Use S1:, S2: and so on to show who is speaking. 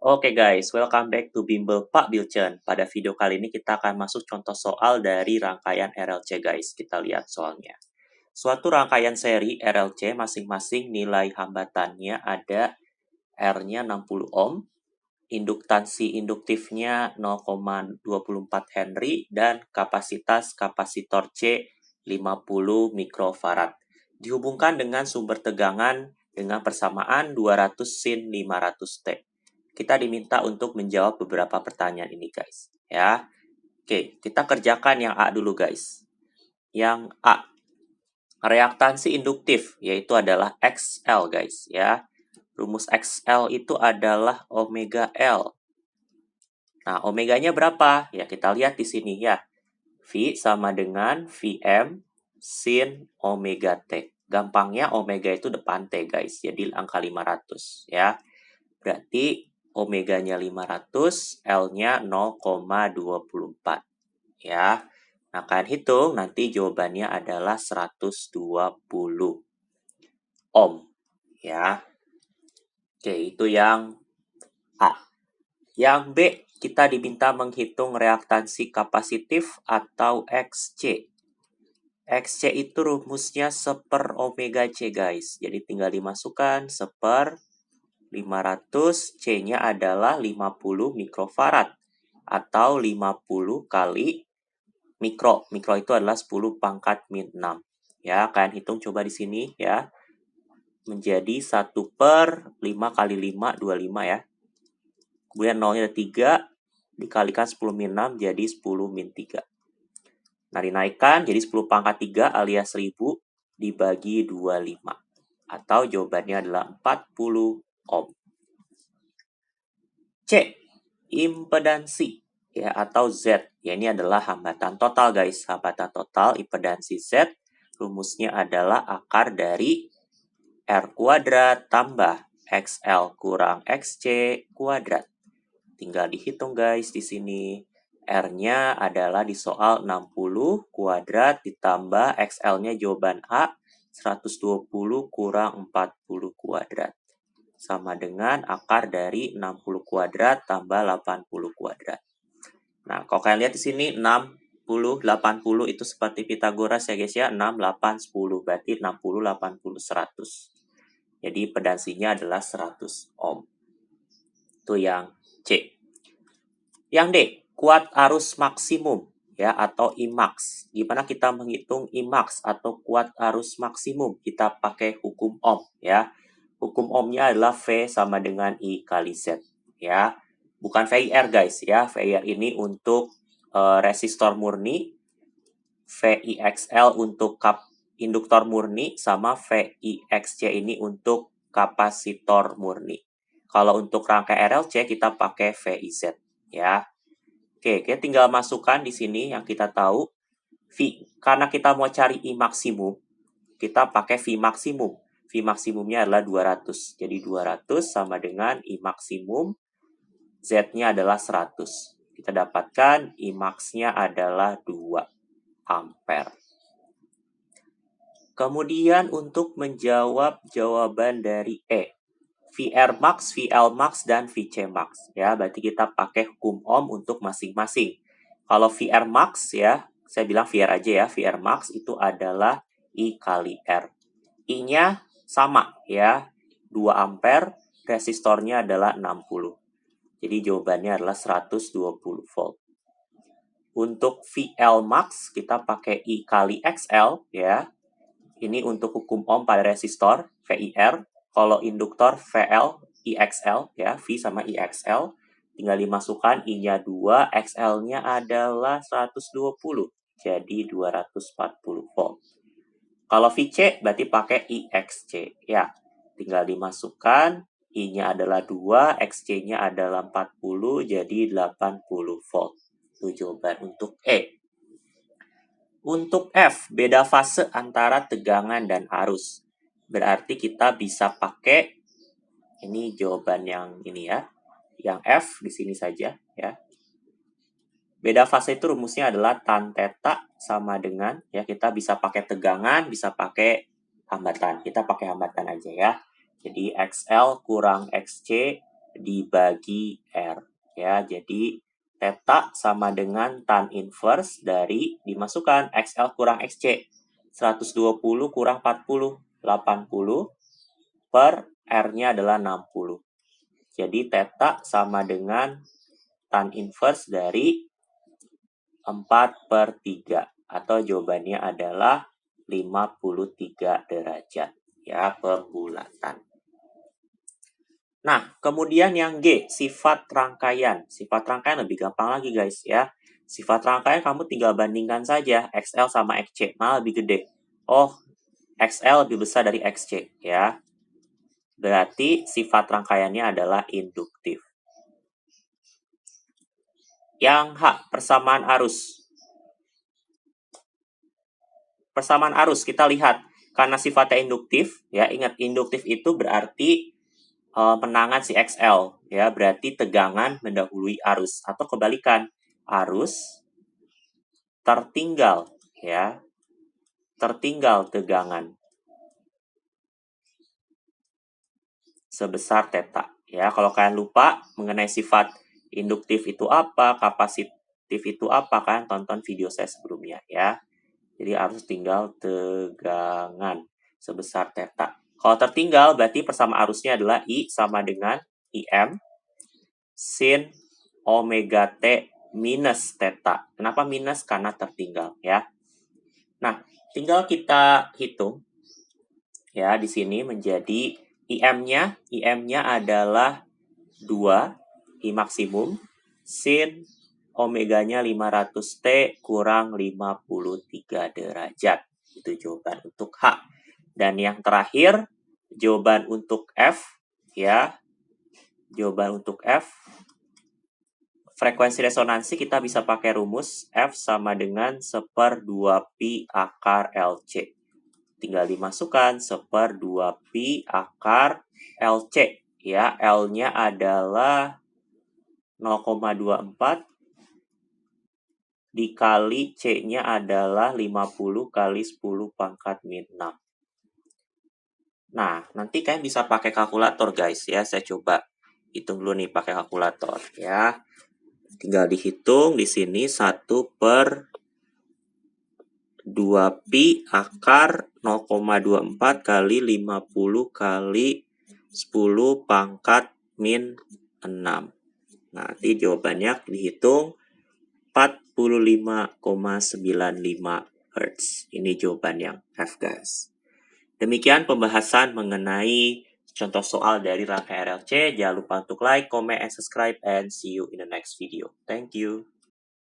S1: Oke guys, welcome back to Bimbel Pak Bilcen. Pada video kali ini kita akan masuk contoh soal dari rangkaian RLC guys. Kita lihat soalnya. Suatu rangkaian seri RLC masing-masing nilai hambatannya ada R-nya 60 ohm, induktansi induktifnya 0,24 Henry, dan kapasitas kapasitor C 50 mikrofarad. Dihubungkan dengan sumber tegangan dengan persamaan 200 sin 500 T. Kita diminta untuk menjawab beberapa pertanyaan ini guys. Ya. Oke, kita kerjakan yang A dulu guys. Yang A. Reaktansi induktif yaitu adalah XL guys ya. Rumus XL itu adalah omega L. Nah, omeganya berapa? Ya, kita lihat di sini ya. V sama dengan Vm sin omega T. Gampangnya omega itu depan T guys. Jadi angka 500 ya. Berarti omeganya 500, L-nya 0,24 ya. Nah, kalian hitung nanti jawabannya adalah 120 ohm ya. Oke, itu yang A. Yang B, kita diminta menghitung reaktansi kapasitif atau XC. XC itu rumusnya 1/, omega C guys. Jadi tinggal dimasukkan 1/, 500, C-nya adalah 50 mikrofarad atau 50 kali mikro. Mikro itu adalah 10 pangkat min 6. Ya, kalian hitung coba di sini ya. Menjadi 1/5 kali 5, 25 ya. Kemudian 0-nya ada 3, dikalikan 10 min 6 jadi 10 min 3. Nah, dinaikkan jadi 10 pangkat 3 alias 1000 dibagi 25. Atau jawabannya adalah 40 ohm. C. Impedansi ya atau Z. Ya, ini adalah hambatan total guys. Hambatan total impedansi Z rumusnya adalah akar dari R kuadrat tambah XL kurang XC kuadrat. Tinggal dihitung guys di sini. R-nya adalah di soal 60 kuadrat ditambah XL-nya jawaban A 120 kurang 40 kuadrat. Sama dengan akar dari 60 kuadrat tambah 80 kuadrat. Nah, kalau kalian lihat di sini 60, 80 itu seperti Pitagoras ya guys ya. 6, 8, 10. Berarti 60, 80, 100. Jadi impedansinya adalah 100 ohm. Itu yang C. Yang D, kuat arus maksimum ya atau IMAX. Gimana kita menghitung IMAX atau kuat arus maksimum? Kita pakai hukum Ohm ya. Hukum Ohm-nya adalah V sama dengan I kali Z ya. Bukan VIR guys ya. VIR ini untuk resistor murni, VIXL untuk induktor murni, sama VIXC ini untuk kapasitor murni. Kalau untuk rangkai RLC kita pakai VIZ ya. Oke, kita tinggal masukkan di sini yang kita tahu. V, karena kita mau cari I maksimum, kita pakai V maksimum. V maksimumnya adalah 200. Jadi 200 sama dengan I maksimum. Z-nya adalah 100. Kita dapatkan I max-nya adalah 2 ampere. Kemudian untuk menjawab jawaban dari E. VR max, VL max, dan VC max. Ya, berarti kita pakai hukum Ohm untuk masing-masing. Kalau VR max ya, saya bilang VR aja ya. VR max itu adalah I kali R. I-nya sama ya, 2 ampere, resistornya adalah 60. Jadi jawabannya adalah 120 volt. Untuk VL max kita pakai I kali XL ya. Ini untuk hukum Ohm pada resistor, VIR. Kalau induktor VL, IXL ya, V sama IXL. Tinggal dimasukkan I-nya 2, XL-nya adalah 120. Jadi 240 volt. Kalau VC berarti pakai IXC ya. Tinggal dimasukkan I-nya adalah 2, XC-nya adalah 40, jadi 80 volt. Itu jawaban untuk E. Untuk F, beda fase antara tegangan dan arus. Berarti kita bisa pakai, ini jawaban yang ini ya. Yang F di sini saja ya. Beda fase itu rumusnya adalah tan theta sama dengan, ya kita bisa pakai tegangan, bisa pakai hambatan. Kita pakai hambatan aja ya. Jadi XL kurang XC dibagi R. Ya, jadi theta sama dengan tan inverse dari dimasukkan XL kurang XC. 120 kurang 40, 80 per R-nya adalah 60. Jadi theta sama dengan tan inverse dari 4/3 atau jawabannya adalah 53 derajat ya, pembulatan. Nah, kemudian yang G, sifat rangkaian. Sifat rangkaian lebih gampang lagi guys ya. Sifat rangkaian kamu tinggal bandingkan saja XL sama XC, mana lebih gede. Oh, XL lebih besar dari XC ya. Berarti sifat rangkaiannya adalah induktif. Yang H, persamaan arus. Persamaan arus kita lihat karena sifatnya induktif ya, ingat induktif itu berarti menangan si XL ya, berarti tegangan mendahului arus atau kebalikan, arus tertinggal ya, tertinggal tegangan sebesar theta ya. Kalau kalian lupa mengenai sifat induktif itu apa, kapasitif itu apa, kan tonton video saya sebelumnya ya. Jadi arus tinggal tegangan sebesar theta. Kalau tertinggal berarti persamaan arusnya adalah I sama dengan IM sin omega T minus theta. Kenapa minus? Karena tertinggal ya. Nah, tinggal kita hitung ya, di sini menjadi IM-nya adalah 2 I maksimum sin omeganya 500T kurang 53 derajat. Itu jawaban untuk H. Dan yang terakhir, jawaban untuk F ya. Jawaban untuk F, frekuensi resonansi kita bisa pakai rumus F sama dengan 1/2 pi akar LC. Tinggal dimasukkan 1/2 pi akar LC ya. L-nya adalah 0,24 dikali C-nya adalah 50 kali 10 pangkat min 6. Nah, nanti kalian bisa pakai kalkulator guys ya. Saya coba hitung dulu nih pakai kalkulator ya. Tinggal dihitung di sini 1/2 pi akar 0,24 kali 50 kali 10 pangkat min 6. Nanti jawabannya dihitung 45,95 Hz. Ini jawaban yang F guys. Demikian pembahasan mengenai contoh soal dari rangkaian RLC. Jangan lupa untuk like, comment, and subscribe, and see you in the next video. Thank you.